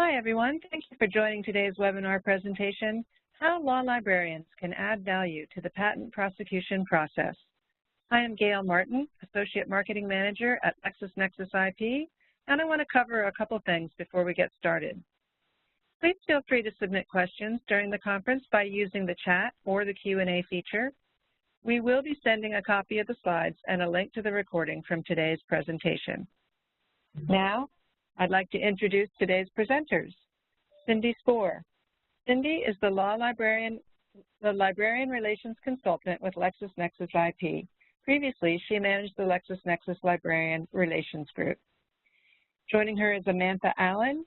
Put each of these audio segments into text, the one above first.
Hi, everyone. Thank you for joining today's webinar presentation, How Law Librarians Can Add Value to the Patent Prosecution Process. I am Gail Martin, Associate Marketing Manager at LexisNexis IP, and I want to cover a couple things before we get started. Please feel free to submit questions during the conference by using the chat or the Q&A feature. We will be sending a copy of the slides and a link to the recording from today's presentation. Now, I'd like to introduce today's presenters. Cindy Spohr. Cindy is the Librarian Relations Consultant with LexisNexis IP. Previously, she managed the LexisNexis Librarian Relations Group. Joining her is Amantha Allen.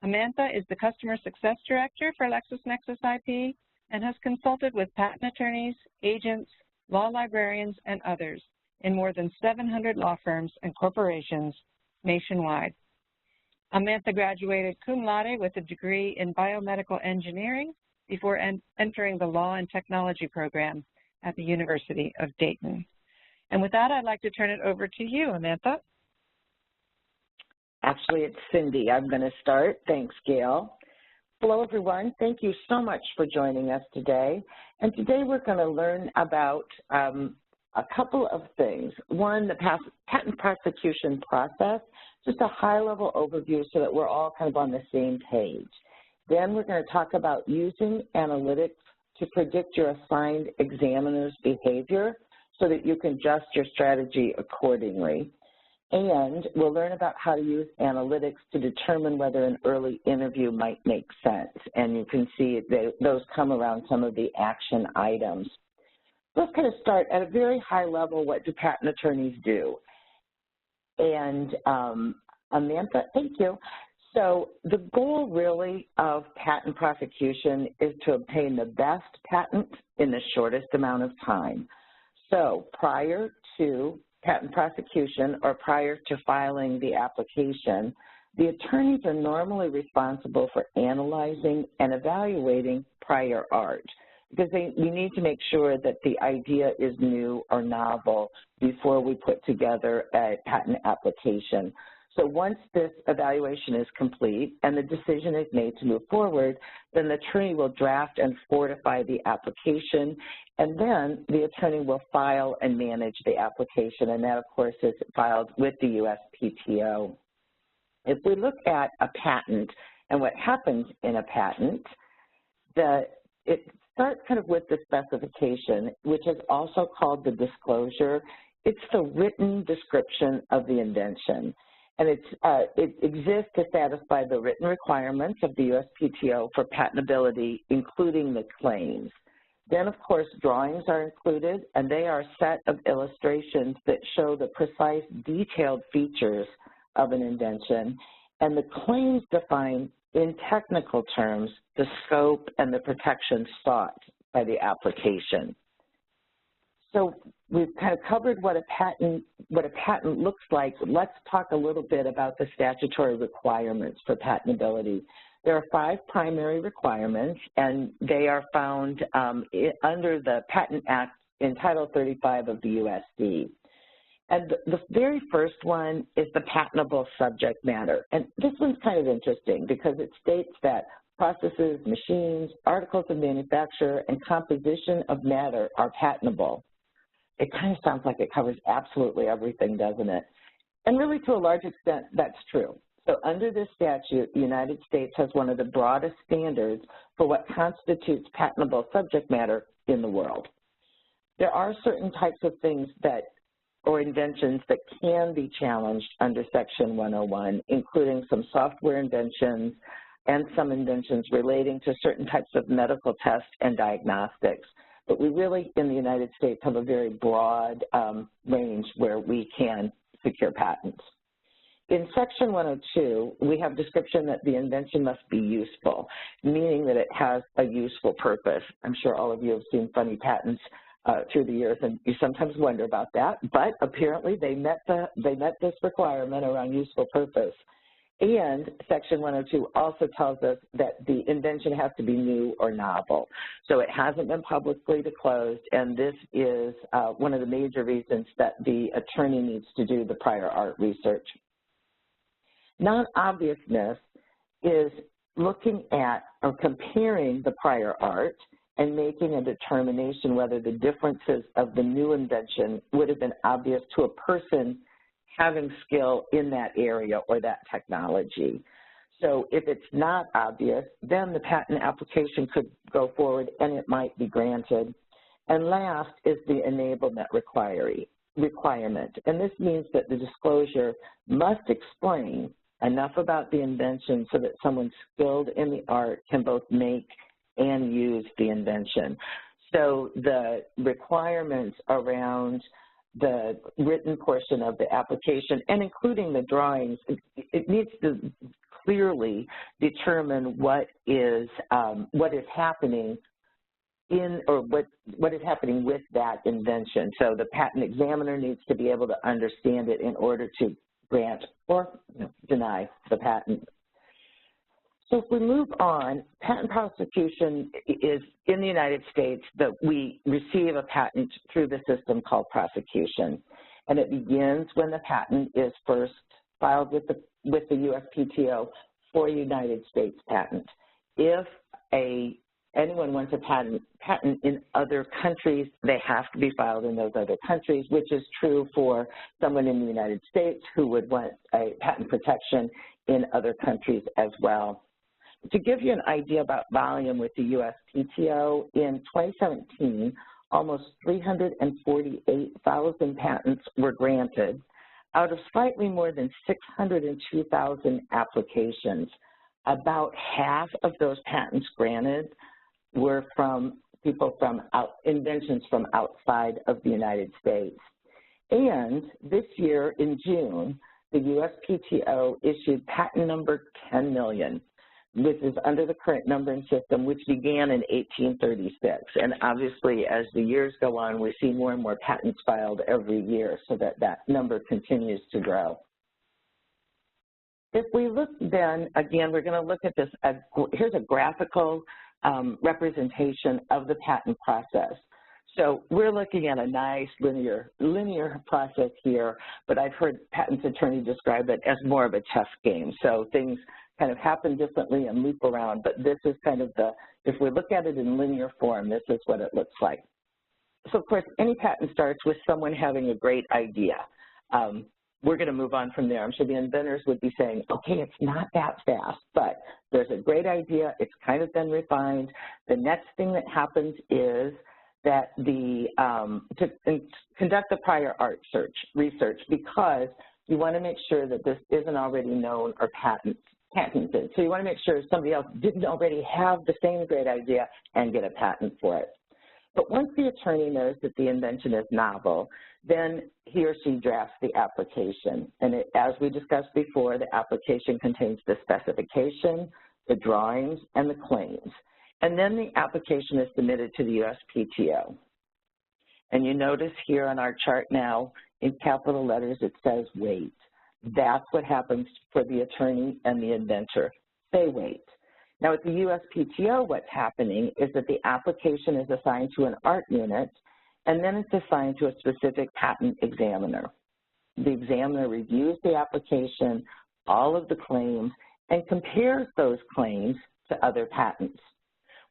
Amantha is the Customer Success Director for LexisNexis IP and has consulted with patent attorneys, agents, law librarians, and others in more than 700 law firms and corporations nationwide. Amantha graduated cum laude with a degree in biomedical engineering before entering the Law and Technology program at the University of Dayton. And with that, I'd like to turn it over to you, Amantha. Actually, it's Cindy. I'm going to start. Thanks, Gail. Hello, everyone. Thank you so much for joining us today. And today we're going to learn about a couple of things. One, the patent prosecution process, just a high-level overview so that we're all kind of on the same page. Then we're going to talk about using analytics to predict your assigned examiner's behavior so that you can adjust your strategy accordingly. And we'll learn about how to use analytics to determine whether an early interview might make sense. And you can see those come around some of the action items. Let's kind of start at a very high level. What do patent attorneys do? And Amantha, thank you. So the goal really of patent prosecution is to obtain the best patent in the shortest amount of time. So prior to patent prosecution or prior to filing the application, the attorneys are normally responsible for analyzing and evaluating prior art, because we need to make sure that the idea is new or novel before we put together a patent application. So once this evaluation is complete and the decision is made to move forward, then the attorney will draft and fortify the application, and then the attorney will file and manage the application, and that, of course, is filed with the USPTO. If we look at a patent and what happens in a patent, it starts kind of with the specification, which is also called the disclosure. It's the written description of the invention. And it exists to satisfy the written requirements of the USPTO for patentability, including the claims. Then, of course, drawings are included, and they are a set of illustrations that show the precise, detailed features of an invention. And the claims define, in technical terms, the scope and the protection sought by the application. So we've kind of covered what a patent looks like. Let's talk a little bit about the statutory requirements for patentability. There are 5 primary requirements, and they are found under the Patent Act in Title 35 of the USC. And the very first one is the patentable subject matter. And this one's kind of interesting because it states that processes, machines, articles of manufacture, and composition of matter are patentable. It kind of sounds like it covers absolutely everything, doesn't it? And really, to a large extent, that's true. So under this statute, the United States has one of the broadest standards for what constitutes patentable subject matter in the world. There are certain types of things or inventions that can be challenged under Section 101, including some software inventions and some inventions relating to certain types of medical tests and diagnostics. But we really, in the United States, have a very broad range where we can secure patents. In Section 102, we have description that the invention must be useful, meaning that it has a useful purpose. I'm sure all of you have seen funny patents through the years, and you sometimes wonder about that, but apparently they met this requirement around useful purpose. And Section 102 also tells us that the invention has to be new or novel. So it hasn't been publicly disclosed, and this is one of the major reasons that the attorney needs to do the prior art research. Non-obviousness is looking at or comparing the prior art and making a determination whether the differences of the new invention would have been obvious to a person having skill in that area or that technology. So if it's not obvious, then the patent application could go forward and it might be granted. And last is the enablement requirement. And this means that the disclosure must explain enough about the invention so that someone skilled in the art can both make and use the invention. So the requirements around the written portion of the application and including the drawings, it needs to clearly determine what is happening in, or what is happening with that invention. So the patent examiner needs to be able to understand it in order to grant or deny the patent. So if we move on, patent prosecution is in the United States that we receive a patent through the system called prosecution. And it begins when the patent is first filed with the USPTO for a United States patent. If anyone wants a patent in other countries, they have to be filed in those other countries, which is true for someone in the United States who would want a patent protection in other countries as well. To give you an idea about volume with the USPTO, in 2017, almost 348,000 patents were granted out of slightly more than 602,000 applications. About half of those patents granted were from people inventions from outside of the United States. And this year in June, the USPTO issued patent number 10 million. This is under the current numbering system, which began in 1836. And obviously, as the years go on, we see more and more patents filed every year so that that number continues to grow. If we look then, again, we're going to look at this. Here's a graphical representation of the patent process. So we're looking at a nice linear process here, but I've heard patents attorneys describe it as more of a chess game. So things kind of happen differently and loop around, but this is kind of if we look at it in linear form, this is what it looks like. So of course, any patent starts with someone having a great idea. We're going to move on from there. I'm sure the inventors would be saying, okay, it's not that fast, but there's a great idea. It's kind of been refined. The next thing that happens is that to conduct the prior art research, because you want to make sure that this isn't already known or patented. So you want to make sure somebody else didn't already have the same great idea and get a patent for it. But once the attorney knows that the invention is novel, then he or she drafts the application. And as we discussed before, the application contains the specification, the drawings, and the claims. And then the application is submitted to the USPTO. And you notice here on our chart now, in capital letters, it says wait. That's what happens for the attorney and the inventor. They wait. Now, at the USPTO, what's happening is that the application is assigned to an art unit, and then it's assigned to a specific patent examiner. The examiner reviews the application, all of the claims, and compares those claims to other patents.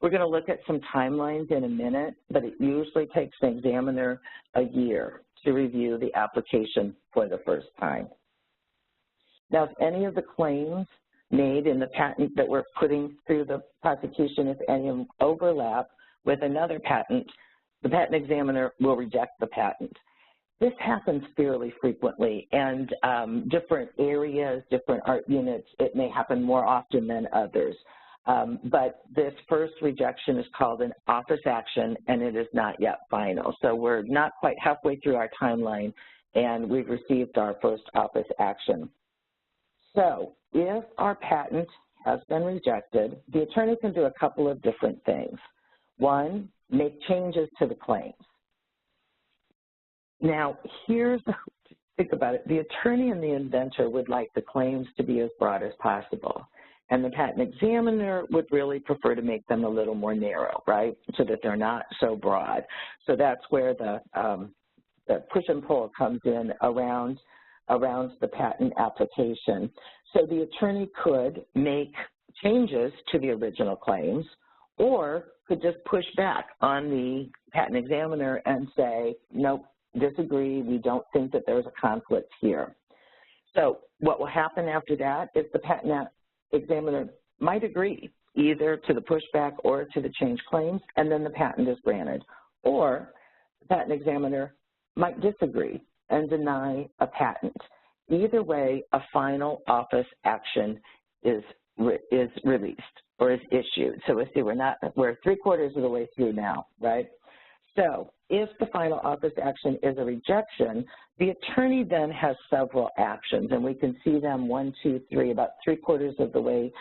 We're going to look at some timelines in a minute, but it usually takes the examiner a year to review the application for the first time. Now, if any of the claims made in the patent that we're putting through the prosecution, if any of them overlap with another patent, the patent examiner will reject the patent. This happens fairly frequently, and different areas, different art units, it may happen more often than others. But this first rejection is called an office action, and it is not yet final. So we're not quite halfway through our timeline, and we've received our first office action. So if our patent has been rejected, the attorney can do a couple of different things. One, make changes to the claims. Now, think about it. The attorney and the inventor would like the claims to be as broad as possible. And the patent examiner would really prefer to make them a little more narrow, right, so that they're not so broad. So that's where the push and pull comes in around the patent application. So the attorney could make changes to the original claims, or could just push back on the patent examiner and say, nope, disagree, we don't think that there's a conflict here. So what will happen after that is the patent examiner might agree either to the pushback or to the changed claims, and then the patent is granted. Or the patent examiner might disagree and deny a patent. Either way, a final office action is released or is issued. So we see we're 3/4 of the way through now, right? So if the final office action is a rejection, the attorney then has several actions, and we can see them 1, 2, 3, about 3/4 of the way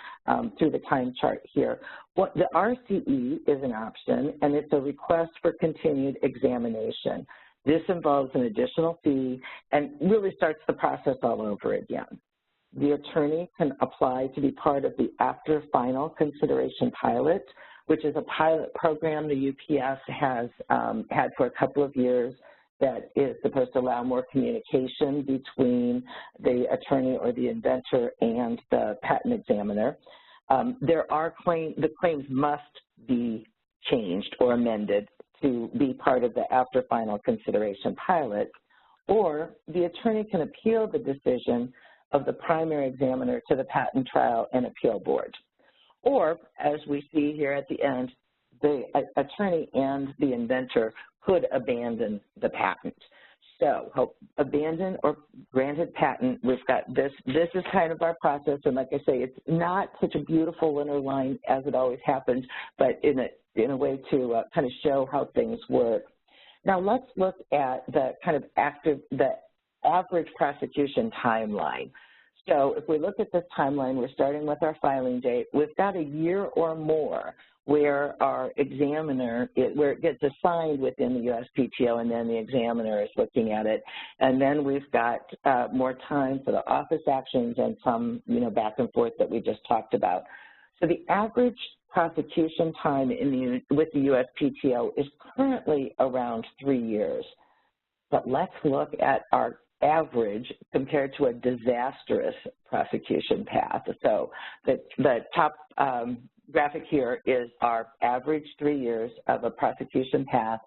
through the time chart here. The RCE is an option, and it's a request for continued examination. This involves an additional fee and really starts the process all over again. The attorney can apply to be part of the after final consideration pilot, which is a pilot program the UPS has had for a couple of years that is supposed to allow more communication between the attorney or the inventor and the patent examiner. The claims must be changed or amended to be part of the after final consideration pilot, or the attorney can appeal the decision of the primary examiner to the Patent Trial and Appeal Board. Or, as we see here at the end, the attorney and the inventor could abandon the patent. So, abandon or granted patent, we've got this is kind of our process, and like I say, it's not such a beautiful linear line as it always happens, but in a way to kind of show how things work. Now let's look at the kind of the average prosecution timeline. So if we look at this timeline, we're starting with our filing date. We've got a year or more where our examiner, where it gets assigned within the USPTO, and then the examiner is looking at it. And then we've got more time for the office actions and some, back and forth that we just talked about. So the average prosecution time with the USPTO is currently around 3 years. But let's look at our average compared to a disastrous prosecution path. So the top graphic here is our average 3 years of a prosecution path,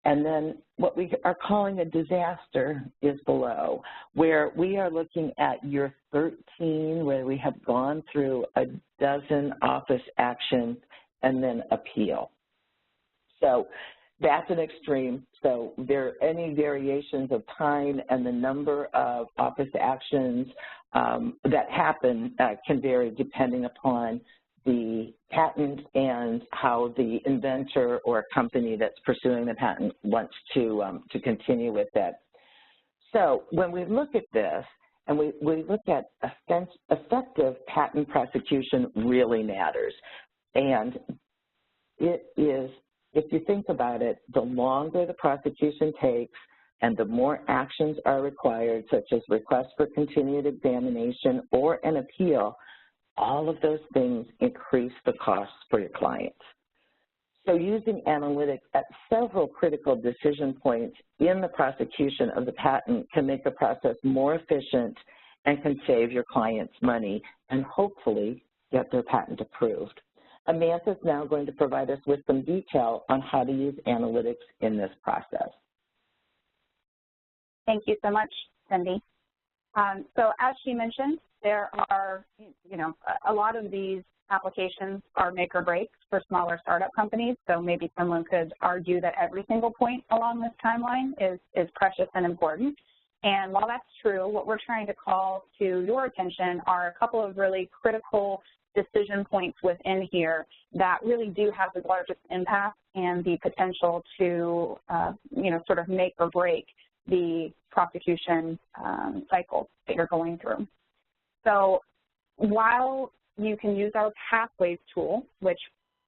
and then what we are calling a disaster is below, where we are looking at year 13, where we have gone through a dozen office actions and then appeal. So that's an extreme. So there are any variations of time, and the number of office actions that happen can vary depending upon the patent and how the inventor or company that's pursuing the patent wants to continue with that. So when we look at this and we look at effective patent prosecution really matters. And it is, if you think about it, the longer the prosecution takes and the more actions are required, such as request for continued examination or an appeal, all of those things increase the costs for your clients. So using analytics at several critical decision points in the prosecution of the patent can make the process more efficient and can save your clients money and hopefully get their patent approved. Amantha is now going to provide us with some detail on how to use analytics in this process. Thank you so much, Cindy. So as she mentioned, there are, a lot of these applications are make or break for smaller startup companies. So maybe someone could argue that every single point along this timeline is precious and important. And while that's true, what we're trying to call to your attention are a couple of really critical decision points within here that really do have the largest impact and the potential to, sort of make or break the prosecution cycle that you're going through. So while you can use our Pathways tool, which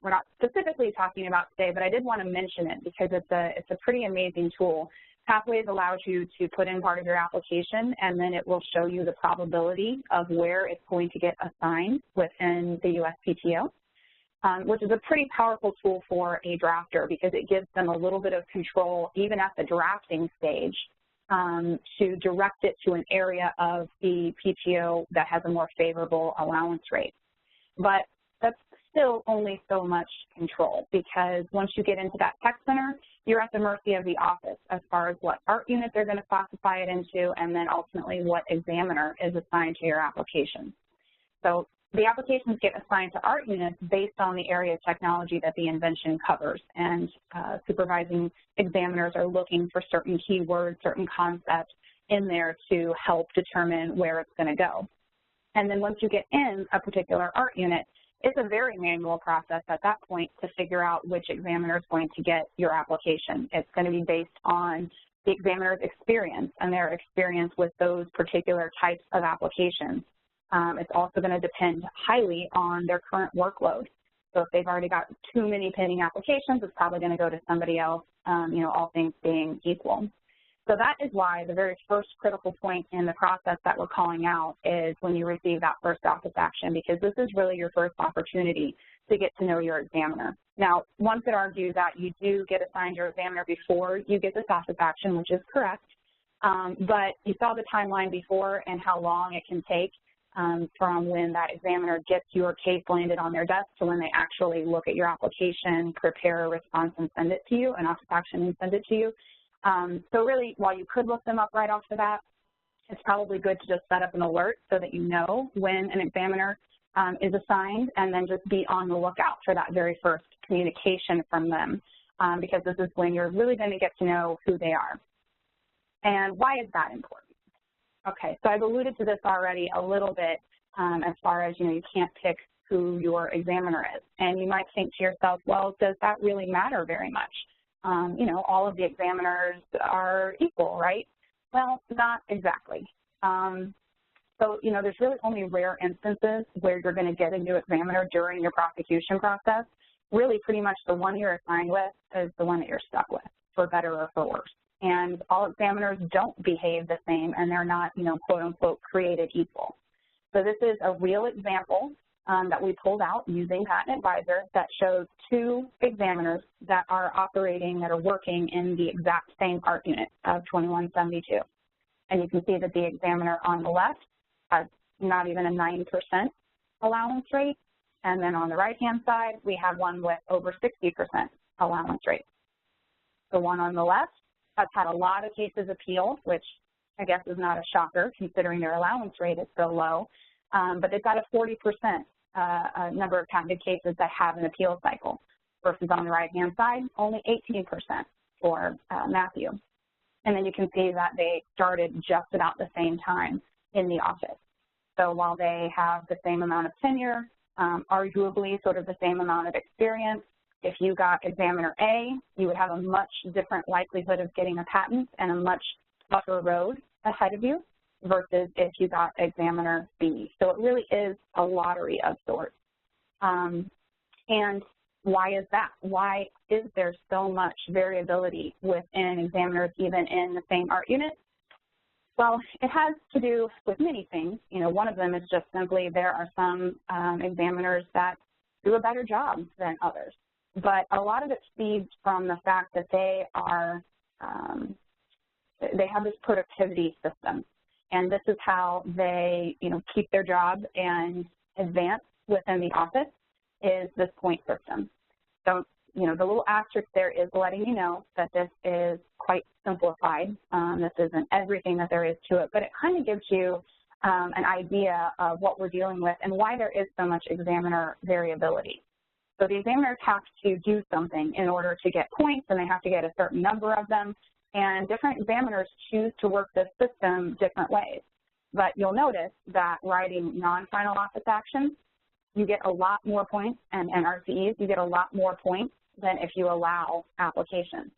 we're not specifically talking about today, but I did want to mention it because it's a pretty amazing tool. Pathways allows you to put in part of your application, and then it will show you the probability of where it's going to get assigned within the USPTO, which is a pretty powerful tool for a drafter because it gives them a little bit of control, even at the drafting stage, to direct it to an area of the PTO that has a more favorable allowance rate. But that's still only so much control, because once you get into that tech center, you're at the mercy of the office as far as what art unit they're going to classify it into, and then ultimately what examiner is assigned to your application. So the applications get assigned to art units based on the area of technology that the invention covers, and supervising examiners are looking for certain keywords, certain concepts in there to help determine where it's going to go. And then once you get in a particular art unit, it's a very manual process at that point to figure out which examiner is going to get your application. It's going to be based on the examiner's experience and their experience with those particular types of applications. It's also going to depend highly on their current workload. So if they've already got too many pending applications, it's probably going to go to somebody else, you know, all things being equal. So that is why the very first critical point in the process that we're calling out is when you receive that first office action, because this is really your first opportunity to get to know your examiner. Now, one could argue that you do get assigned your examiner before you get this office action, which is correct, but you saw the timeline before and how long it can take from when that examiner gets your case landed on their desk to when they actually look at your application, prepare a response and send it to you, an office action and send it to you. So really, while you could look them up right off the bat, it's probably good to just set up an alert so that you know when an examiner is assigned, and then just be on the lookout for that very first communication from them, because this is when you're really going to get to know who they are. And why is that important? Okay, so I've alluded to this already a little bit as far as, you know, you can't pick who your examiner is. And you might think to yourself, well, does that really matter very much? You know, all of the examiners are equal, right? Well, not exactly. So, you know, there's really only rare instances where you're going to get a new examiner during your prosecution process. Really, pretty much the one you're assigned with is the one that you're stuck with, for better or for worse. And all examiners don't behave the same, and they're not, you know, quote unquote, created equal. So this is a real example that we pulled out using Patent Advisor that shows two examiners that are operating, that are working in the exact same art unit of 2172. And you can see that the examiner on the left has not even a 9% allowance rate. And then on the right-hand side, we have one with over 60% allowance rate. The one on the left has had a lot of cases appealed, which I guess is not a shocker considering their allowance rate is so low. But they've got a 40% number of patented cases that have an appeal cycle, versus on the right-hand side, only 18% for Matthew. And then you can see that they started just about the same time in the office. So while they have the same amount of tenure, arguably sort of the same amount of experience, if you got examiner A, you would have a much different likelihood of getting a patent and a much tougher road ahead of you versus if you got examiner B. So it really is a lottery of sorts. And why is that? Why is there so much variability within examiners even in the same art unit? Well, it has to do with many things. You know, one of them is just simply there are some examiners that do a better job than others. But a lot of it feeds from the fact that they are, they have this productivity system. And this is how they, you know, keep their job and advance within the office, is this point system. So, you know, the little asterisk there is letting you know that this is quite simplified. This isn't everything that there is to it, but it kind of gives you an idea of what we're dealing with and why there is so much examiner variability. So the examiners have to do something in order to get points, and they have to get a certain number of them. And different examiners choose to work this system different ways. But you'll notice that writing non-final office actions, you get a lot more points, and RCEs, you get a lot more points than if you allow applications.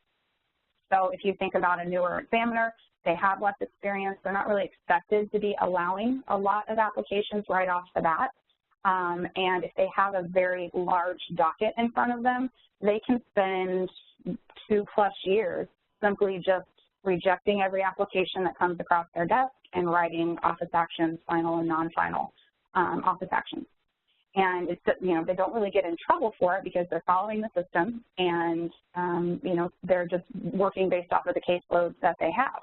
So if you think about a newer examiner, they have less experience. They're not really expected to be allowing a lot of applications right off the bat. And if they have a very large docket in front of them, they can spend 2+ years simply just rejecting every application that comes across their desk and writing office actions, final and non-final office actions. And it's, you know, they don't really get in trouble for it because they're following the system, and you know, they're just working based off of the caseloads that they have.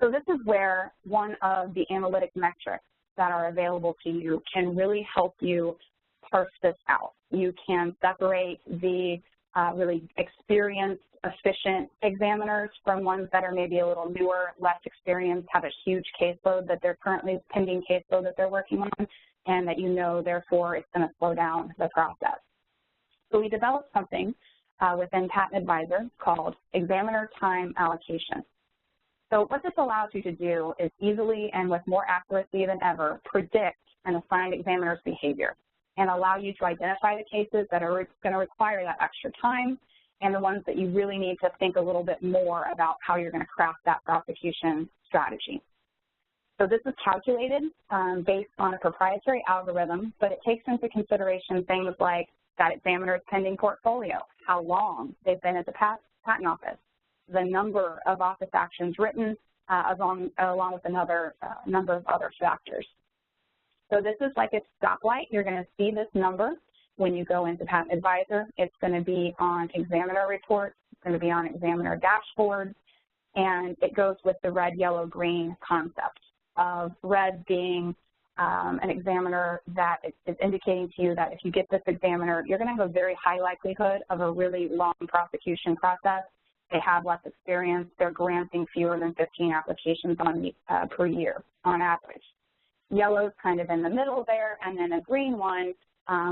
So this is where one of the analytic metrics that are available to you can really help you parse this out. You can separate the really experienced, efficient examiners from ones that are maybe a little newer, less experienced, have a huge caseload that they're currently pending caseload that they're working on, and that you know, therefore, it's going to slow down the process. So we developed something within Patent Advisor called Examiner Time Allocation. So what this allows you to do is easily and with more accuracy than ever predict an assigned examiner's behavior and allow you to identify the cases that are going to require that extra time and the ones that you really need to think a little bit more about how you're going to craft that prosecution strategy. So this is calculated based on a proprietary algorithm, but it takes into consideration things like that examiner's pending portfolio, how long they've been at the patent office, the number of office actions written, along with another number of other factors. So this is like a stoplight. You're going to see this number when you go into Patent Advisor. It's going to be on examiner reports. It's going to be on examiner dashboards, and it goes with the red, yellow, green concept of red being an examiner that is indicating to you that if you get this examiner, you're going to have a very high likelihood of a really long prosecution process. They have less experience. They're granting fewer than 15 applications per year on average. Yellow's kind of in the middle there, and then a green one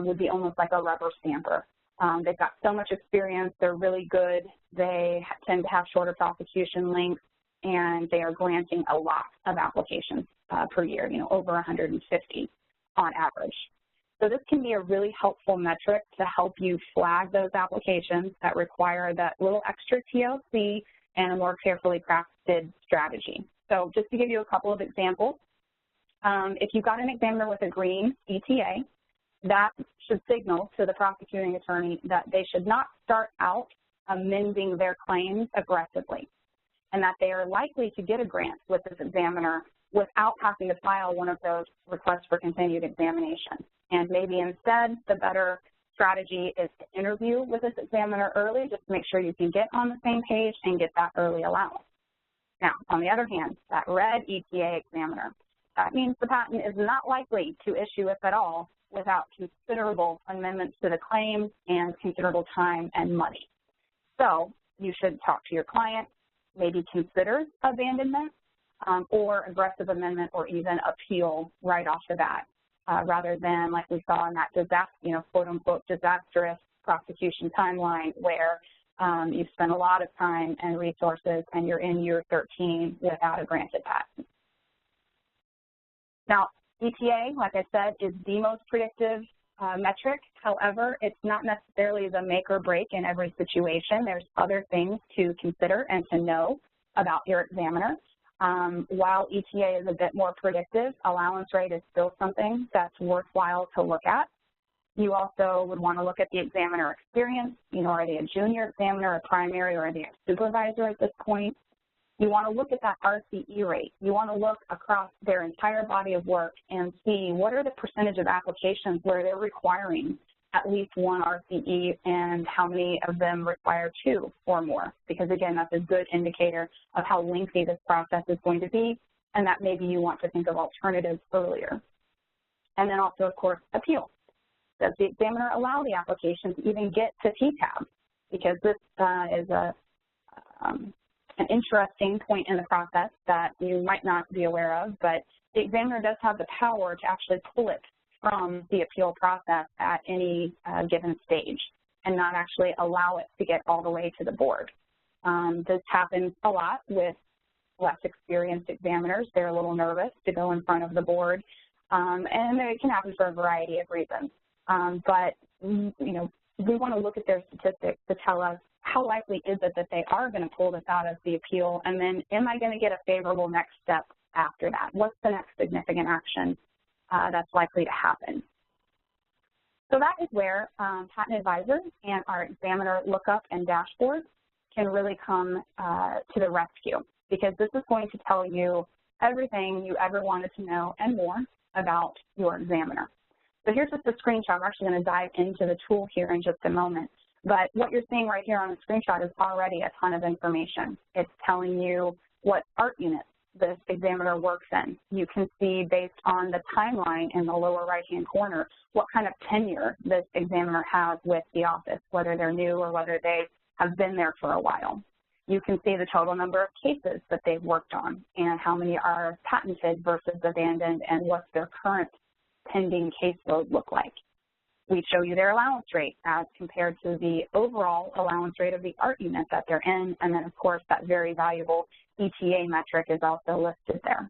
would be almost like a rubber stamper. They've got so much experience. They're really good. They tend to have shorter prosecution lengths, and they are granting a lot of applications per year, you know, over 150 on average. So this can be a really helpful metric to help you flag those applications that require that little extra TLC and a more carefully crafted strategy. So just to give you a couple of examples, if you've got an examiner with a green ETA, that should signal to the prosecuting attorney that they should not start out amending their claims aggressively, and that they are likely to get a grant with this examiner without having to file one of those requests for continued examination. And maybe instead, the better strategy is to interview with this examiner early, just to make sure you can get on the same page and get that early allowance. Now, on the other hand, that red ETA examiner, that means the patent is not likely to issue, if at all, without considerable amendments to the claim and considerable time and money. So you should talk to your client, maybe consider abandonment or aggressive amendment or even appeal right off the bat, rather than like we saw in that quote unquote disastrous prosecution timeline where you spend a lot of time and resources and you're in year 13 without a granted patent. Now, ETA, like I said, is the most predictive metric. However, it's not necessarily the make or break in every situation. There's other things to consider and to know about your examiner. While ETA is a bit more predictive, allowance rate is still something that's worthwhile to look at. You also would want to look at the examiner experience. You know, are they a junior examiner, a primary, or are they a supervisor at this point? You want to look at that RCE rate. You want to look across their entire body of work and see what are the percentage of applications where they're requiring at least one RCE and how many of them require 2 or more. Because again, that's a good indicator of how lengthy this process is going to be and that maybe you want to think of alternatives earlier. And then also, of course, appeal. Does the examiner allow the application to even get to TTAB? Because this is an interesting point in the process that you might not be aware of, but the examiner does have the power to actually pull it from the appeal process at any given stage and not actually allow it to get all the way to the board. This happens a lot with less experienced examiners. They're a little nervous to go in front of the board, and it can happen for a variety of reasons. But you know, we want to look at their statistics to tell us how likely is it that they are going to pull this out of the appeal, and then am I going to get a favorable next step after that? What's the next significant action that's likely to happen? So that is where Patent Advisor and our examiner lookup and dashboard can really come to the rescue, because this is going to tell you everything you ever wanted to know and more about your examiner. So here's just a screenshot. We're actually going to dive into the tool here in just a moment. But what you're seeing right here on the screenshot is already a ton of information. It's telling you what art units this examiner works in. You can see based on the timeline in the lower right-hand corner what kind of tenure this examiner has with the office, whether they're new or whether they have been there for a while. You can see the total number of cases that they've worked on and how many are patented versus abandoned and what's their current pending caseload look like. We show you their allowance rate as compared to the overall allowance rate of the art unit that they're in, and then of course that very valuable ETA metric is also listed there.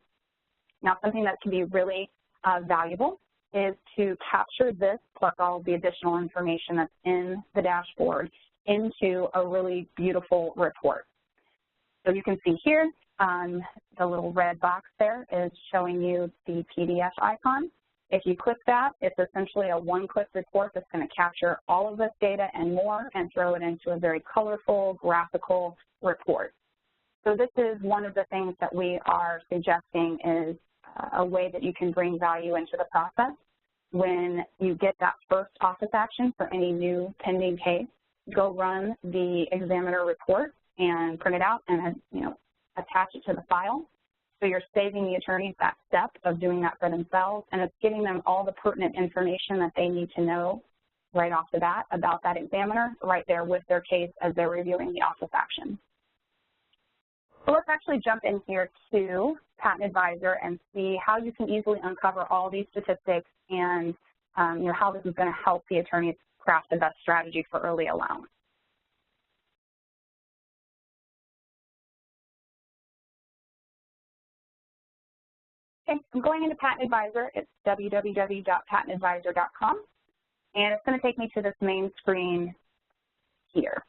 Now something that can be really valuable is to capture this plus all of the additional information that's in the dashboard into a really beautiful report. So you can see here, the little red box there is showing you the PDF icon. If you click that, it's essentially a one-click report that's going to capture all of this data and more and throw it into a very colorful, graphical report. So this is one of the things that we are suggesting is a way that you can bring value into the process. When you get that first office action for any new pending case, go run the examiner report and print it out and attach it to the file. So you're saving the attorneys that step of doing that for themselves, and it's giving them all the pertinent information that they need to know right off the bat about that examiner right there with their case as they're reviewing the office action. So let's actually jump in here to Patent Advisor and see how you can easily uncover all these statistics and how this is going to help the attorneys craft the best strategy for early allowance. Okay, I'm going into Patent Advisor. It's www.patentadvisor.com, and it's going to take me to this main screen here.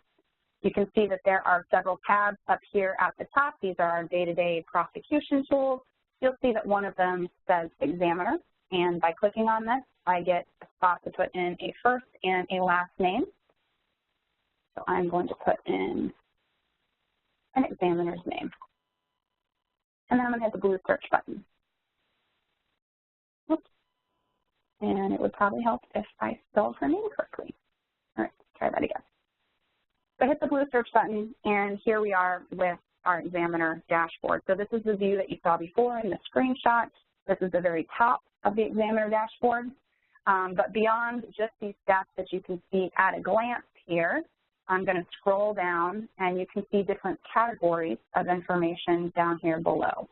You can see that there are several tabs up here at the top. These are our day-to-day prosecution tools. You'll see that one of them says Examiner, and by clicking on this, I get a spot to put in a first and a last name. So I'm going to put in an examiner's name, and then I'm going to hit the blue search button. Oops. And it would probably help if I spelled her name correctly. All right, let's try that again. So I hit the blue search button, and here we are with our examiner dashboard. So this is the view that you saw before in the screenshot. This is the very top of the examiner dashboard. But beyond just these stats that you can see at a glance here, I'm going to scroll down, and you can see different categories of information down here below.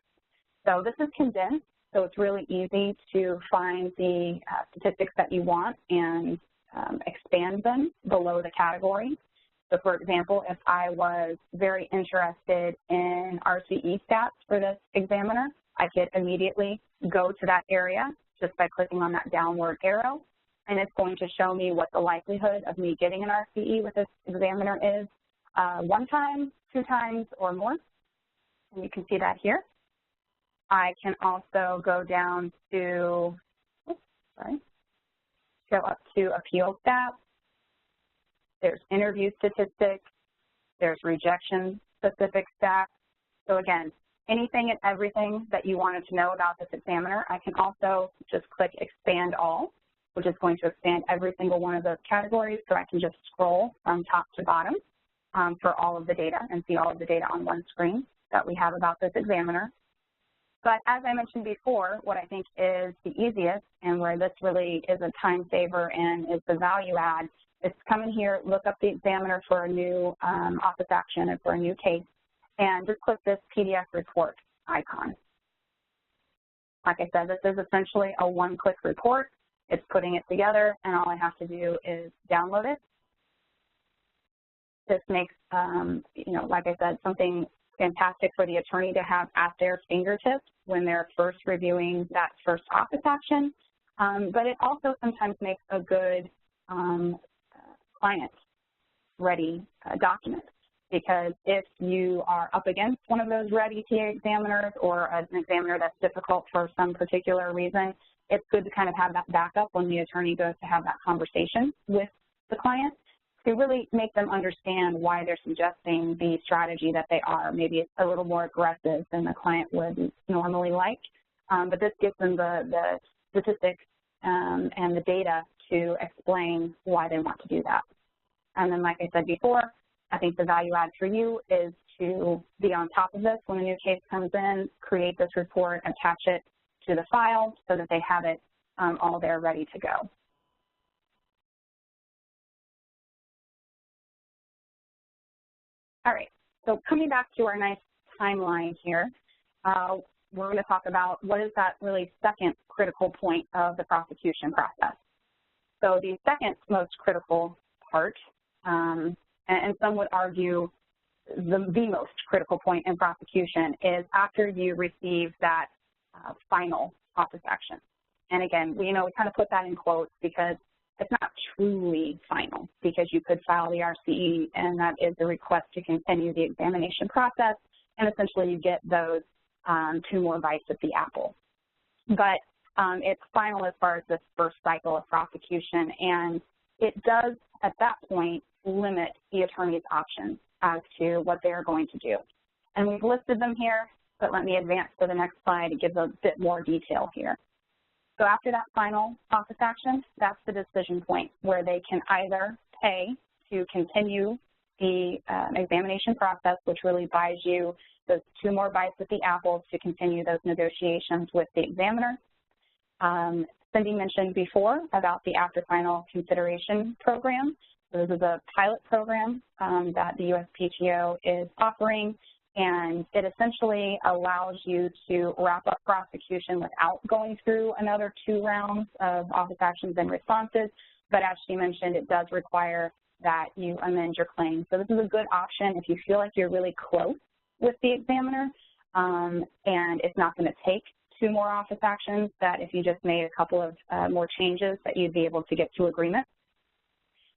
So this is condensed. So it's really easy to find the statistics that you want and expand them below the category. So for example, if I was very interested in RCE stats for this examiner, I could immediately go to that area just by clicking on that downward arrow, and it's going to show me what the likelihood of me getting an RCE with this examiner is, 1 time, 2 times, or more, and you can see that here. I can also go down to, go up to appeal stats. There's interview statistics. There's rejection specific stats. So again, anything and everything that you wanted to know about this examiner, I can also just click expand all, which is going to expand every single one of those categories. So I can just scroll from top to bottom for all of the data and see all of the data on one screen that we have about this examiner. But as I mentioned before, what I think is the easiest and where this really is a time saver and is the value add is come in here, look up the examiner for a new office action and for a new case, and just click this PDF report icon. Like I said, this is essentially a one-click report. It's putting it together, and all I have to do is download it. This makes, like I said, something fantastic for the attorney to have at their fingertips when they're first reviewing that first office action, but it also sometimes makes a good client-ready document, because if you are up against one of those red ETA examiners or an examiner that's difficult for some particular reason, it's good to kind of have that backup when the attorney goes to have that conversation with the client to really make them understand why they're suggesting the strategy that they are. Maybe it's a little more aggressive than the client would normally like, but this gives them the statistics and the data to explain why they want to do that. And then, like I said before, I think the value add for you is to be on top of this when a new case comes in, create this report, attach it to the file so that they have it all there ready to go. All right, so coming back to our nice timeline here, we're going to talk about what is that really second critical point of the prosecution process. So the second most critical part, and some would argue the most critical point in prosecution, is after you receive that final office action. And again, we kind of put that in quotes because it's not truly final, because you could file the RCE, and that is a request to continue the examination process, and essentially you get those 2 more bites at the apple. But it's final as far as this first cycle of prosecution, and it does, at that point, limit the attorney's options as to what they are going to do. And we've listed them here, but let me advance to the next slide to give a bit more detail here. So after that final office action, that's the decision point where they can either pay to continue the examination process, which really buys you those 2 more bites at the apple to continue those negotiations with the examiner. Cindy mentioned before about the after final consideration program. So this is a pilot program that the USPTO is offering, and it essentially allows you to wrap up prosecution without going through another 2 rounds of office actions and responses. But as she mentioned, it does require that you amend your claim. So this is a good option if you feel like you're really close with the examiner and it's not going to take 2 more office actions, that if you just made a couple of more changes that you'd be able to get to agreement.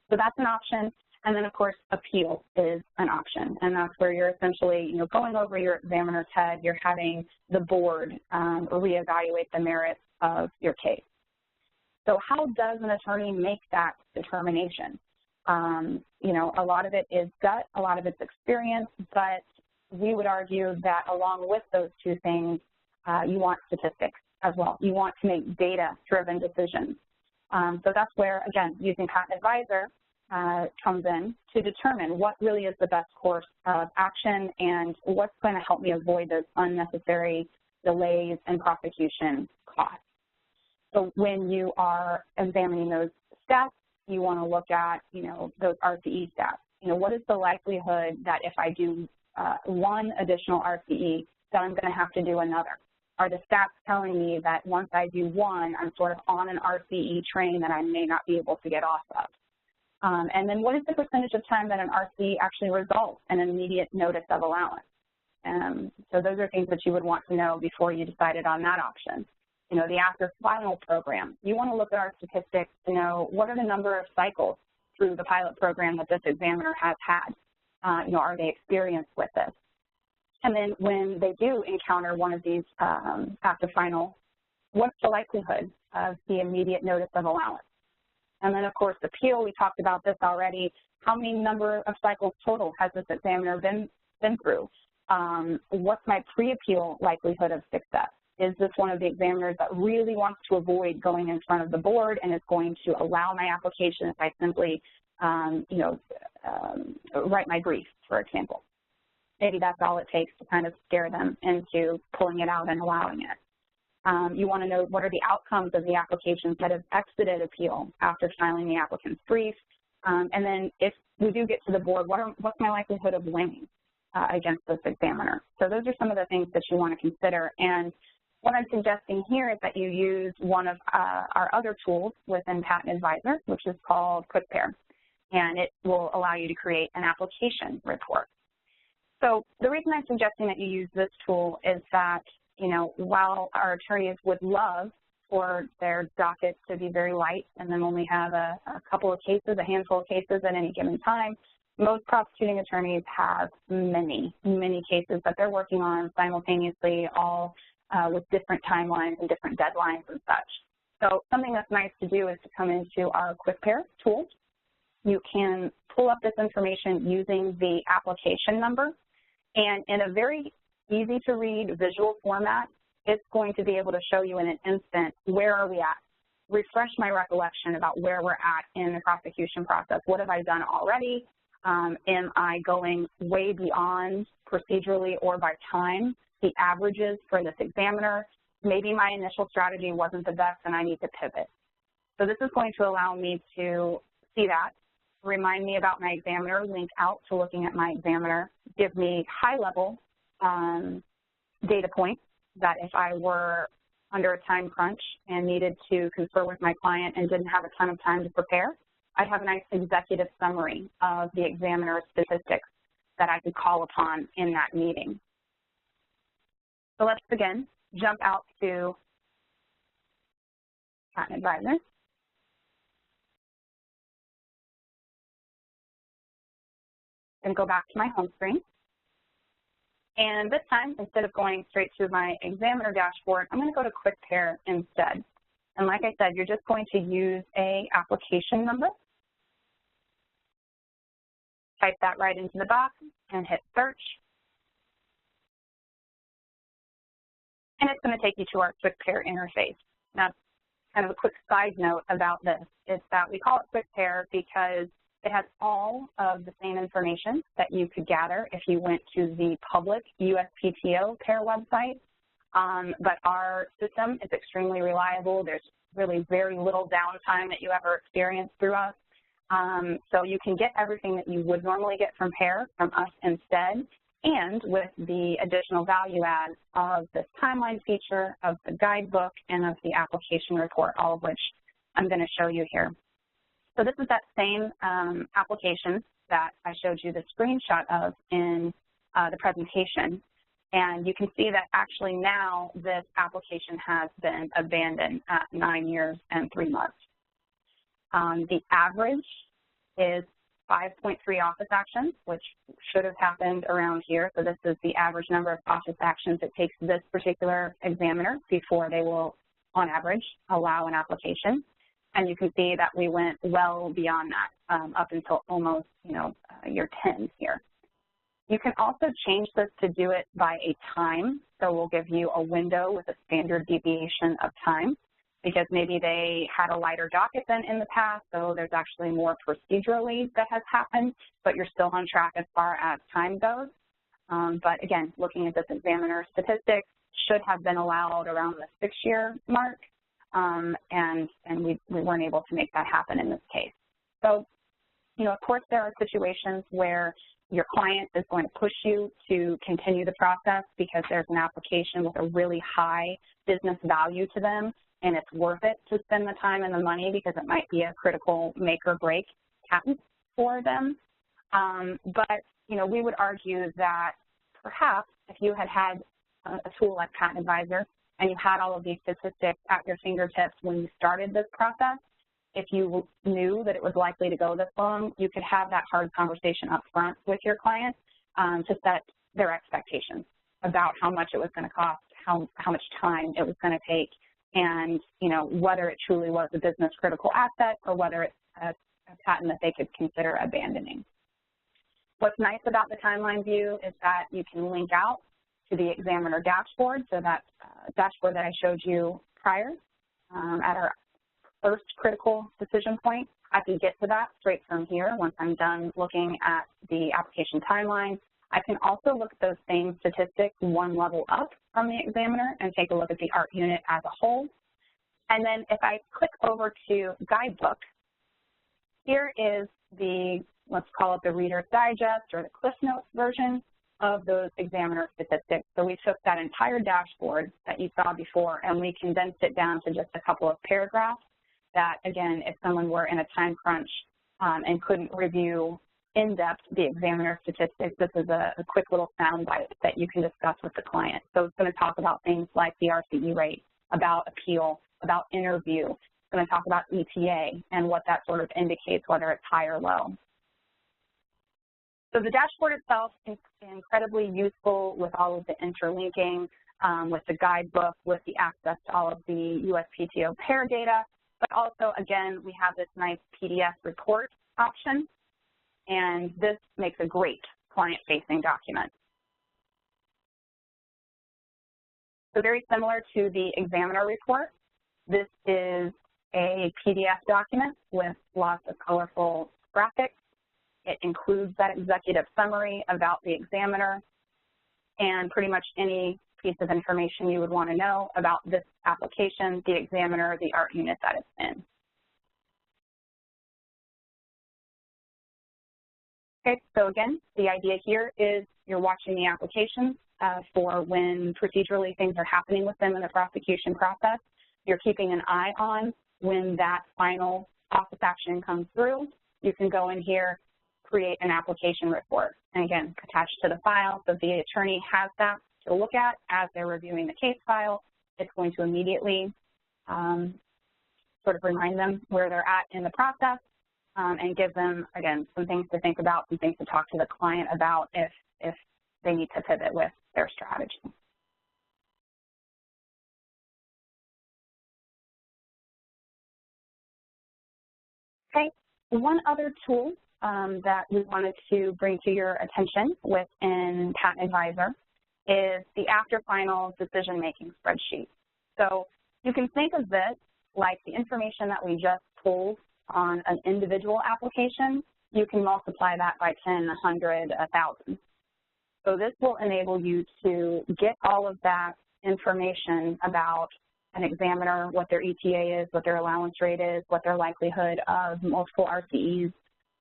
So that's an option. And then, of course, appeal is an option, and that's where you're essentially, going over your examiner's head. You're having the board reevaluate the merits of your case. So how does an attorney make that determination? A lot of it is gut, a lot of it's experience, but we would argue that along with those 2 things, you want statistics as well. You want to make data-driven decisions. So that's where, again, using Patent Advisor comes in to determine what really is the best course of action and what's going to help me avoid those unnecessary delays and prosecution costs. So when you are examining those stats, you want to look at, those RCE stats. What is the likelihood that if I do 1 additional RCE, that I'm going to have to do another? Are the stats telling me that once I do 1, I'm sort of on an RCE train that I may not be able to get off of? And then what is the percentage of time that an RCE actually results in an immediate notice of allowance? So those are things that you would want to know before you decided on that option. The after final program, you want to look at our statistics to know what are the number of cycles through the pilot program that this examiner has had. Are they experienced with this? And then when they do encounter one of these after final, what's the likelihood of the immediate notice of allowance? And then, of course, appeal, we talked about this already. How many number of cycles total has this examiner been through? What's my pre-appeal likelihood of success? Is this one of the examiners that really wants to avoid going in front of the board and is going to allow my application if I simply, write my brief, for example? Maybe that's all it takes to kind of scare them into pulling it out and allowing it. You want to know what are the outcomes of the applications that have exited appeal after filing the applicant's brief. And then if we do get to the board, what's my likelihood of winning against this examiner? So those are some of the things that you want to consider. And what I'm suggesting here is that you use one of our other tools within Patent Advisor, which is called QuickPAIR, and it will allow you to create an application report. So the reason I'm suggesting that you use this tool is that, while our attorneys would love for their docket to be very light and then only have a couple of cases, a handful of cases at any given time, most prosecuting attorneys have many, many cases that they're working on simultaneously, all with different timelines and different deadlines and such. So something that's nice to do is to come into our QuickPAIR tool. You can pull up this information using the application number, and in a very easy to read visual format, it's going to be able to show you in an instant where are we at. Refresh my recollection about where we're at in the prosecution process. What have I done already? Am I going way beyond procedurally or by time the averages for this examiner? Maybe my initial strategy wasn't the best and I need to pivot. So this is going to allow me to see that, remind me about my examiner, link out to looking at my examiner, give me high-level data points that if I were under a time crunch and needed to confer with my client and didn't have a ton of time to prepare, I'd have a nice executive summary of the examiner's statistics that I could call upon in that meeting. So let's again jump out to Patent Advisor. And go back to my home screen. And this time, instead of going straight to my examiner dashboard, I'm going to go to QuickPAIR instead. And like I said, you're just going to use an application number. Type that right into the box and hit search. And it's going to take you to our QuickPAIR interface. Now, kind of a quick side note about this is that we call it QuickPAIR because it has all of the same information that you could gather if you went to the public USPTO PAIR website, but our system is extremely reliable. There's really very little downtime that you ever experience through us. So you can get everything that you would normally get from PAIR from us instead, and with the additional value add of this timeline feature, of the guidebook, and of the application report, all of which I'm going to show you here. So this is that same application that I showed you the screenshot of in the presentation. And you can see that actually now this application has been abandoned at 9 years and 3 months. The average is 5.3 office actions, which should have happened around here. So this is the average number of office actions it takes this particular examiner before they will, on average, allow an application. And you can see that we went well beyond that up until almost, year 10 here. You can also change this to do it by a time. So we'll give you a window with a standard deviation of time because maybe they had a lighter docket than in the past, so there's actually more procedurally that has happened, but you're still on track as far as time goes. But again, looking at this examiner statistics, should have been allowed around the 6-year mark. And we weren't able to make that happen in this case. So, of course, there are situations where your client is going to push you to continue the process because there's an application with a really high business value to them, and it's worth it to spend the time and the money because it might be a critical make or break patent for them. But, we would argue that perhaps if you had a tool like Patent Advisor and you had all of these statistics at your fingertips when you started this process, if you knew that it was likely to go this long, you could have that hard conversation up front with your client to set their expectations about how much it was going to cost, how much time it was going to take, and whether it truly was a business critical asset or whether it's a patent that they could consider abandoning. What's nice about the timeline view is that you can link out to the examiner dashboard, so that dashboard that I showed you prior at our first critical decision point. I can get to that straight from here once I'm done looking at the application timeline. I can also look at those same statistics one level up from the examiner and take a look at the ART unit as a whole. And then if I click over to Guidebook, here is the, let's call it the Reader's Digest or the Cliff Notes version of those examiner statistics. So we took that entire dashboard that you saw before and we condensed it down to just a couple of paragraphs that, again, if someone were in a time crunch and couldn't review in-depth the examiner statistics, this is a quick little soundbite that you can discuss with the client. So it's going to talk about things like the RCE rate, about appeal, about interview. It's going to talk about ETA and what that sort of indicates, whether it's high or low. So the dashboard itself is incredibly useful with all of the interlinking, with the guidebook, with the access to all of the USPTO PAIR data, but also, again, we have this nice PDF report option, and this makes a great client-facing document. So very similar to the examiner report, this is a PDF document with lots of colorful graphics It includes that executive summary about the examiner and pretty much any piece of information you would want to know about this application, the examiner, the art unit that it's in. Okay, so again, the idea here is you're watching the applications for when procedurally things are happening with them in the prosecution process. You're keeping an eye on when that final office action comes through. You can go in here, create an application report, and again, attached to the file, so the attorney has that to look at as they're reviewing the case file. It's going to immediately sort of remind them where they're at in the process and give them, again, some things to think about, some things to talk to the client about if they need to pivot with their strategy. Okay, one other tool that we wanted to bring to your attention within Patent Advisor is the after final decision-making spreadsheet. So you can think of this like the information that we just pulled on an individual application. You can multiply that by 10, 100, 1,000. So this will enable you to get all of that information about an examiner, what their ETA is, what their allowance rate is, what their likelihood of multiple RCEs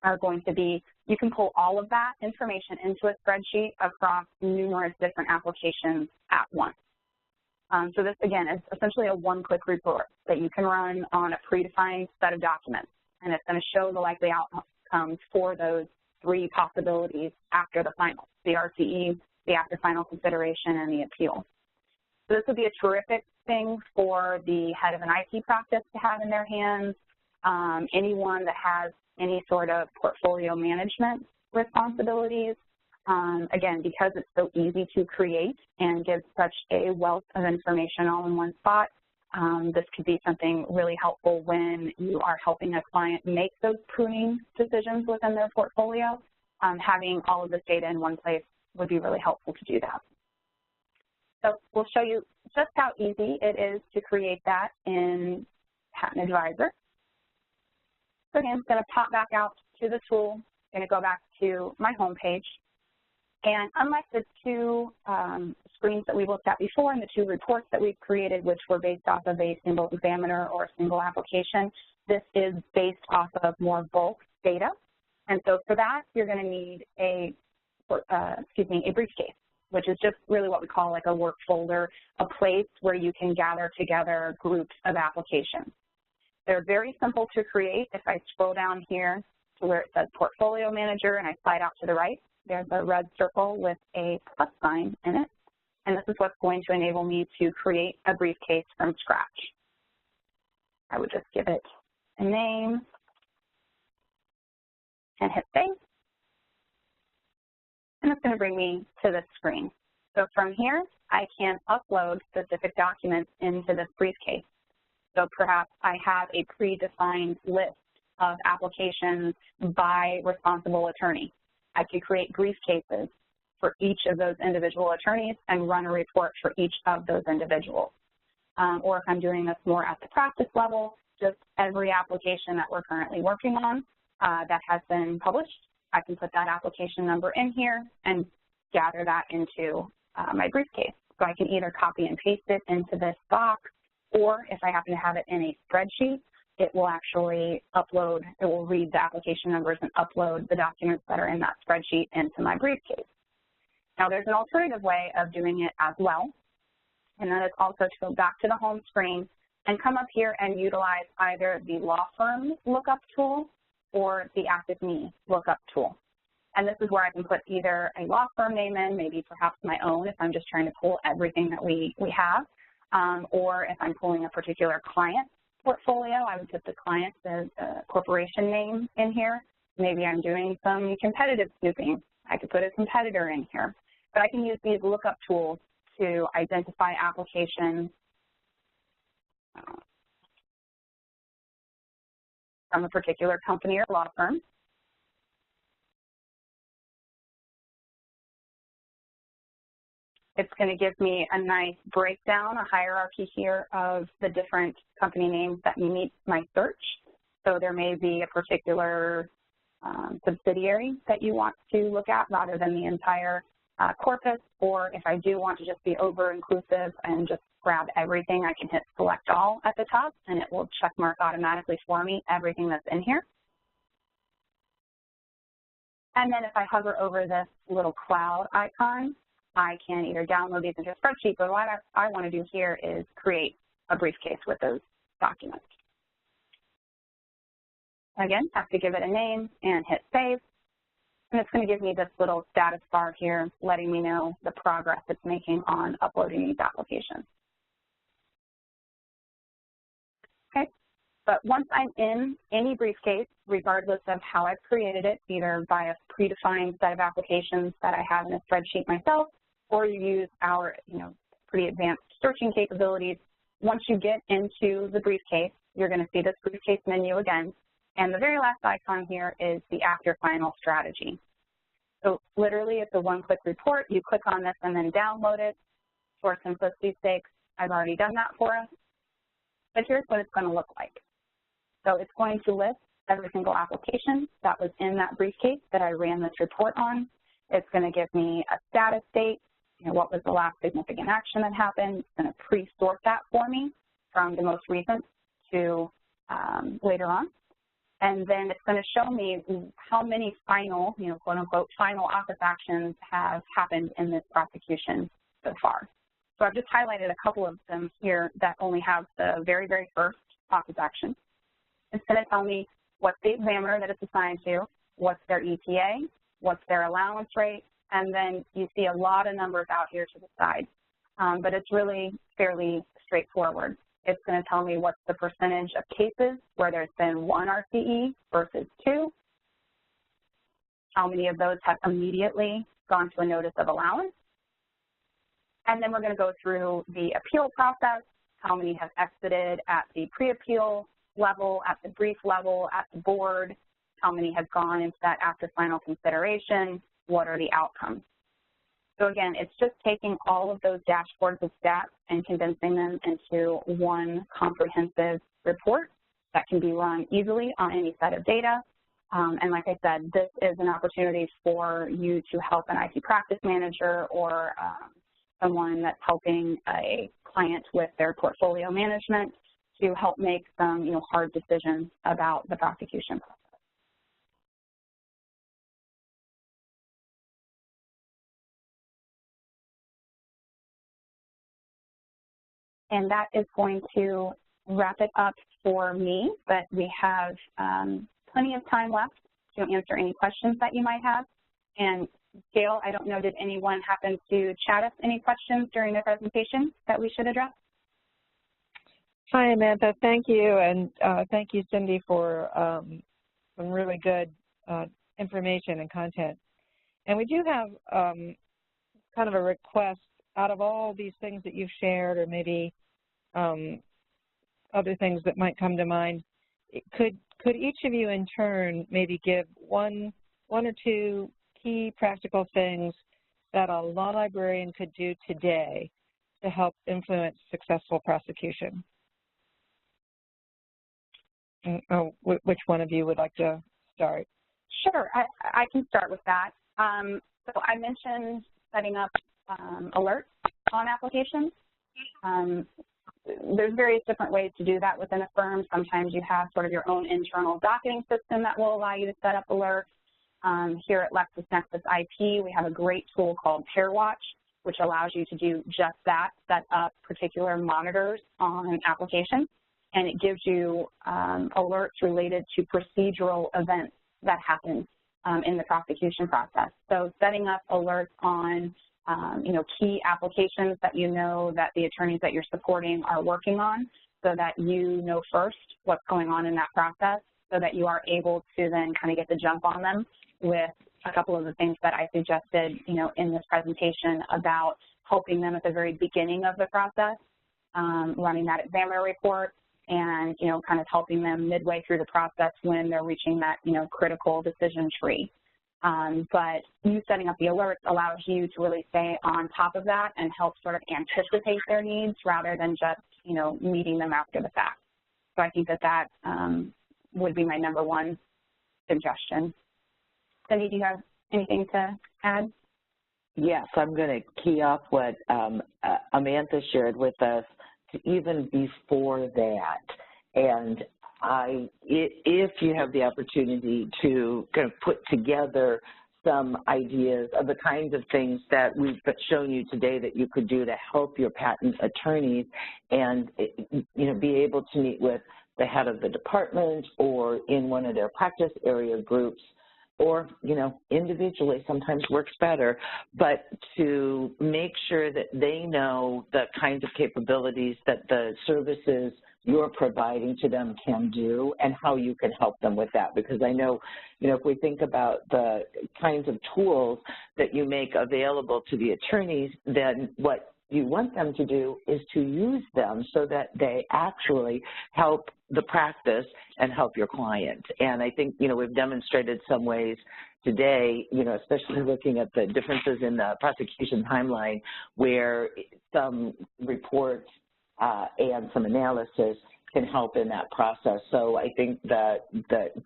are going to be. You can pull all of that information into a spreadsheet across numerous different applications at once. So this, again, is essentially a one-click report that you can run on a predefined set of documents, and it's going to show the likely outcomes for those three possibilities after the final, the RCE, the after final consideration, and the appeal. So this would be a terrific thing for the head of an IT practice to have in their hands, anyone that has any sort of portfolio management responsibilities. Again, because it's so easy to create and gives such a wealth of information all in one spot, this could be something really helpful when you are helping a client make those pruning decisions within their portfolio. Having all of this data in one place would be really helpful to do that. So we'll show you just how easy it is to create that in Patent Advisor. So again, I'm going to pop back out to the tool. I'm going to go back to my home page. And unlike the two screens that we looked at before and the two reports that we've created, which were based off of a single examiner or a single application, this is based off of more bulk data. And so for that, you're going to need a briefcase, which is just really what we call like a work folder, a place where you can gather together groups of applications. They're very simple to create. If I scroll down here to where it says Portfolio Manager and I slide out to the right, there's a red circle with a plus sign in it. And this is what's going to enable me to create a briefcase from scratch. I would just give it a name and hit save. And it's going to bring me to this screen. So from here, I can upload specific documents into this briefcase. So perhaps I have a predefined list of applications by responsible attorney. I could create briefcases for each of those individual attorneys and run a report for each of those individuals. Or if I'm doing this more at the practice level, just every application that we're currently working on that has been published, I can put that application number in here and gather that into my briefcase. So I can either copy and paste it into this box, or if I happen to have it in a spreadsheet, it will actually upload, it will read the application numbers and upload the documents that are in that spreadsheet into my briefcase. Now there's an alternative way of doing it as well, and that is also to go back to the home screen and come up here and utilize either the law firm lookup tool or the Active Me lookup tool. And this is where I can put either a law firm name in, maybe perhaps my own if I'm just trying to pull everything that we have, or if I'm pulling a particular client portfolio, I would put the client, the corporation name in here. Maybe I'm doing some competitive snooping. I could put a competitor in here. But I can use these lookup tools to identify applications from a particular company or law firm. It's going to give me a nice breakdown, a hierarchy here of the different company names that meet my search. So there may be a particular subsidiary that you want to look at rather than the entire corpus, or if I do want to just be over-inclusive and just grab everything, I can hit Select All at the top, and it will check mark automatically for me everything that's in here. And then if I hover over this little cloud icon, I can either download these into a spreadsheet, but what I want to do here is create a briefcase with those documents. Again, have to give it a name and hit Save. And it's going to give me this little status bar here letting me know the progress it's making on uploading these applications. Okay, but once I'm in any briefcase, regardless of how I've created it, either by a predefined set of applications that I have in a spreadsheet myself, or you use our pretty advanced searching capabilities, once you get into the briefcase, you're going to see this briefcase menu again. And the very last icon here is the After Final strategy. So literally, it's a one-click report. You click on this and then download it. For simplicity's sake, I've already done that for us. But here's what it's going to look like. So it's going to list every single application that was in that briefcase that I ran this report on. It's going to give me a status date, what was the last significant action that happened. It's going to pre-sort that for me from the most recent to later on. And then it's going to show me how many final, quote unquote, final office actions have happened in this prosecution so far. So I've just highlighted a couple of them here that only have the very, very first office action. It's going to tell me what's the examiner that it's assigned to, what's their ETA, what's their allowance rate, and then you see a lot of numbers out here to the side. But it's really fairly straightforward. It's going to tell me what's the percentage of cases where there's been 1 RCE versus 2, how many of those have immediately gone to a notice of allowance, and then we're going to go through the appeal process, how many have exited at the pre-appeal level, at the brief level, at the board, how many have gone into that after final consideration, what are the outcomes. So again, it's just taking all of those dashboards of stats and condensing them into one comprehensive report that can be run easily on any set of data. And like I said, this is an opportunity for you to help an IT practice manager or someone that's helping a client with their portfolio management to help make some hard decisions about the prosecution process. And that is going to wrap it up for me, but we have plenty of time left to answer any questions that you might have. And Gail, I don't know, did anyone happen to chat us any questions during the presentation that we should address? Hi, Amanda. Thank you, and thank you, Cindy, for some really good information and content. And we do have kind of a request out of all these things that you've shared, or maybe other things that might come to mind. Could each of you in turn maybe give one or two key practical things that a law librarian could do today to help influence successful prosecution? Which one of you would like to start? Sure, I can start with that. So I mentioned setting up alerts on applications. There's various different ways to do that within a firm. Sometimes you have sort of your own internal docketing system that will allow you to set up alerts. Here at LexisNexis IP, we have a great tool called PairWatch, which allows you to do just that, set up particular monitors on applications, and it gives you alerts related to procedural events that happen in the prosecution process. So setting up alerts on key applications that that the attorneys that you're supporting are working on, so that you know first what's going on in that process, so that you are able to then kind of get the jump on them with a couple of the things that I suggested, in this presentation about helping them at the very beginning of the process, running that examiner report, and, kind of helping them midway through the process when they're reaching that, critical decision tree. But you setting up the alerts allows you to really stay on top of that and help sort of anticipate their needs rather than just, meeting them after the fact. So I think that would be my #1 suggestion. Cindy, do you have anything to add? Yes, I'm going to key off what Amanda shared with us to even before that. And if you have the opportunity to kind of put together some ideas of the kinds of things that we've shown you today that you could do to help your patent attorneys and, be able to meet with the head of the department or in one of their practice area groups, or, individually sometimes works better, but to make sure that they know the kinds of capabilities that the services you're providing to them can do and how you can help them with that. Because I know, if we think about the kinds of tools that you make available to the attorneys, then what you want them to do is to use them so that they actually help the practice and help your client. And I think, we've demonstrated some ways today, especially looking at the differences in the prosecution timeline where some reports and some analysis can help in that process. So I think that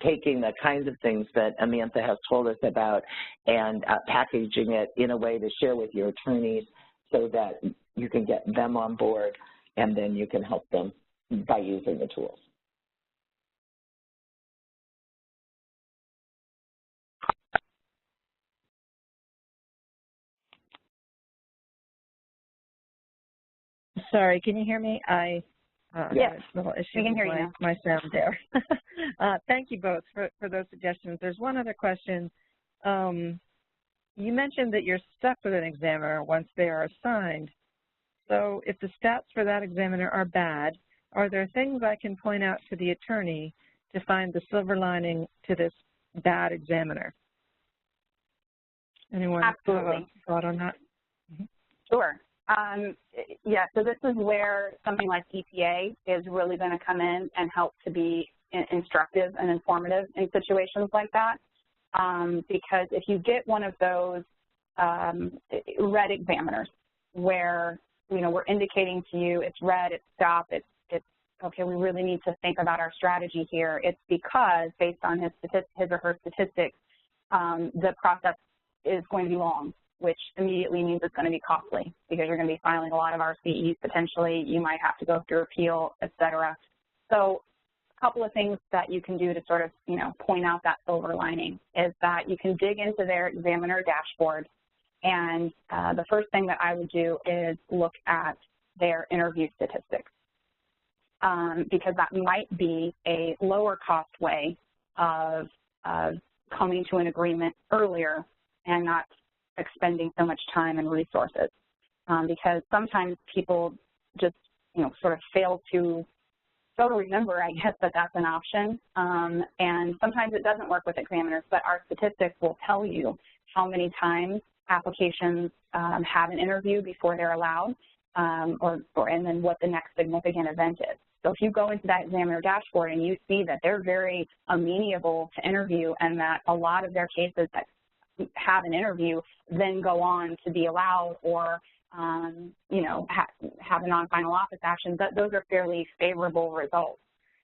taking the kinds of things that Amantha has told us about and packaging it in a way to share with your attorneys so that you can get them on board and then you can help them by using the tools. Sorry, can you hear me? Yes, a little issue we can hear with you now. my sound there. Thank you both for those suggestions. There's one other question. You mentioned that you're stuck with an examiner once they are assigned. So if the stats for that examiner are bad, are there things I can point out to the attorney to find the silver lining to this bad examiner? Anyone Absolutely. have a thought on that? Mm-hmm. Sure. Yeah, so this is where something like EPA is really going to come in and help to be instructive and informative in situations like that. Because if you get one of those red examiners where, we're indicating to you it's red, it's stop, it's okay, we really need to think about our strategy here, it's because based on his or her statistics, the process is going to be long, which immediately means it's going to be costly because you're going to be filing a lot of RCEs potentially. You might have to go through appeal, et cetera. So a couple of things that you can do to sort of, point out that silver lining is that you can dig into their examiner dashboard. And the first thing that I would do is look at their interview statistics because that might be a lower cost way of coming to an agreement earlier and not expending so much time and resources, because sometimes people just, sort of fail to remember, I guess, that that's an option, and sometimes it doesn't work with examiners, but our statistics will tell you how many times applications have an interview before they're allowed, and then what the next significant event is. So if you go into that examiner dashboard and you see that they're very amenable to interview and that a lot of their cases that have an interview then go on to be allowed or, have a non-final office action, those are fairly favorable results.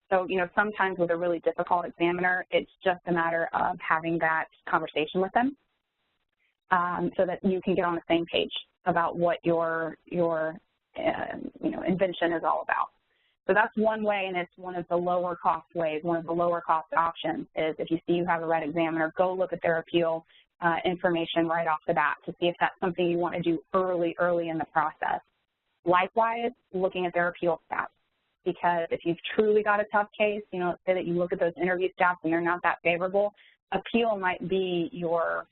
So, sometimes with a really difficult examiner, it's just a matter of having that conversation with them so that you can get on the same page about what your invention is all about. So that's one way, and it's one of the lower cost ways, one of the lower cost options is if you see you have a red examiner, go look at their appeal information right off the bat to see if that's something you want to do early in the process. Likewise, looking at their appeal stats, because if you've truly got a tough case, let's say that you look at those interview stats and they're not that favorable, appeal might be your,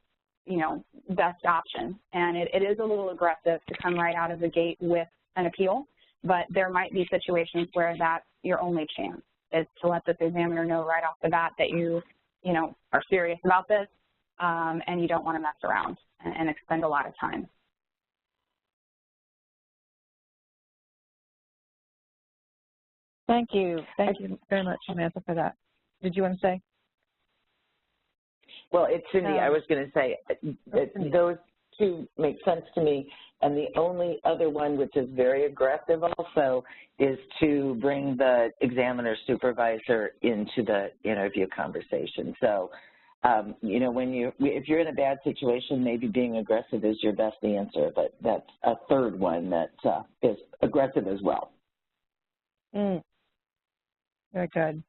best option. And it is a little aggressive to come right out of the gate with an appeal, but there might be situations where that's your only chance is to let this examiner know right off the bat that you are serious about this. And you don't want to mess around and expend a lot of time. Thank you. Thank you very much, Samantha, for that. Did you want to say? Well, it's Cindy. I was going to say that those two make sense to me. And the only other one, which is very aggressive also, is to bring the examiner supervisor into the interview conversation. So You know, if you're in a bad situation, maybe being aggressive is your best answer, but that's a third one that is aggressive as well. Very good.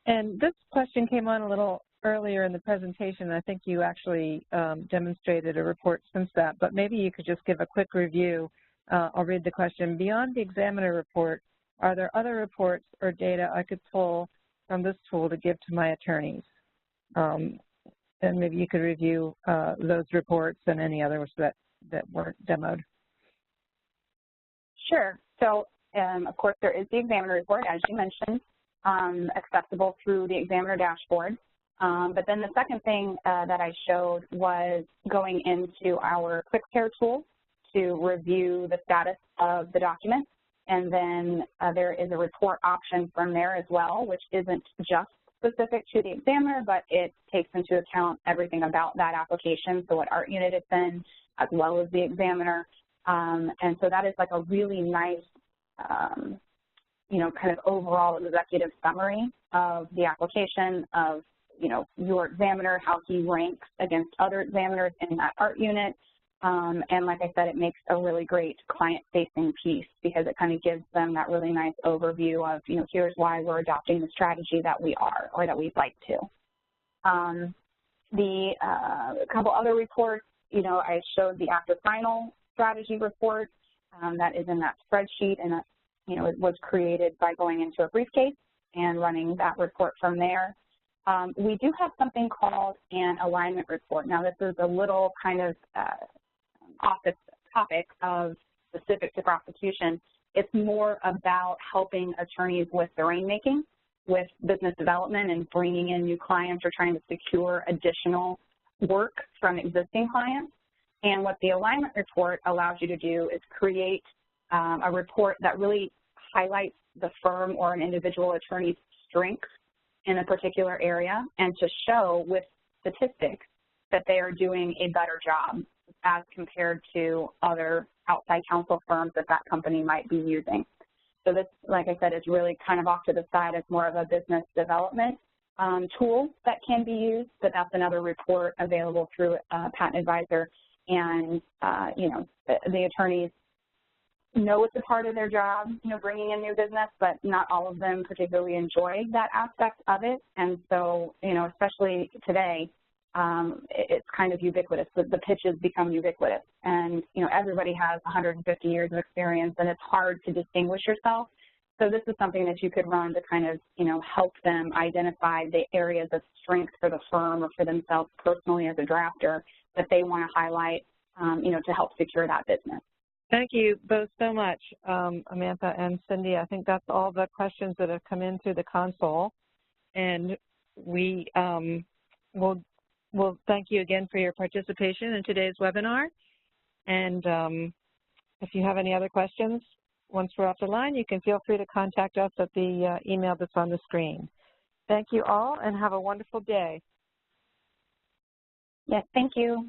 And this question came on a little earlier in the presentation. I think you actually demonstrated a report since that, but maybe you could just give a quick review. I'll read the question. Beyond the examiner report, are there other reports or data I could pull from this tool to give to my attorneys? And maybe you could review those reports and any others that weren't demoed. Sure. So, of course, there is the examiner report, as you mentioned, accessible through the examiner dashboard. But then the second thing that I showed was going into our QuickPAIR tool to review the status of the document. And then there is a report option from there as well, which isn't just specific to the examiner, but it takes into account everything about that application, so what art unit it's in, as well as the examiner. And so that is like a really nice, you know, kind of overall executive summary of the application, of, you know, your examiner, how he ranks against other examiners in that art unit. And like I said, it makes a really great client-facing piece because it kind of gives them that really nice overview of, you know, here's why we're adopting the strategy that we are or that we'd like to. A couple other reports, you know, I showed the after final strategy report that is in that spreadsheet, and that, you know, it was created by going into a briefcase and running that report from there. We do have something called an alignment report. Now, this is a little kind of off the topic of specific to prosecution. It's more about helping attorneys with their rainmaking, with business development and bringing in new clients or trying to secure additional work from existing clients. And what the alignment report allows you to do is create a report that really highlights the firm or an individual attorney's strengths in a particular area, and to show with statistics that they are doing a better job as compared to other outside counsel firms that that company might be using. So this, like I said, is really kind of off to the side as more of a business development tool that can be used, but that's another report available through Patent Advisor. And, you know, the attorneys know it's a part of their job, you know, bringing in new business, but not all of them particularly enjoy that aspect of it. And so, you know, especially today, it's kind of ubiquitous. The pitches become ubiquitous. And, you know, everybody has 150 years of experience, and it's hard to distinguish yourself. So this is something that you could run to kind of, you know, help them identify the areas of strength for the firm or for themselves personally as a drafter that they want to highlight, you know, to help secure that business. Thank you both so much, Amantha and Cindy. I think that's all the questions that have come in through the console. And we will thank you again for your participation in today's webinar. And if you have any other questions, once we're off the line, you can feel free to contact us at the email that's on the screen. Thank you all, and have a wonderful day. Yes, thank you.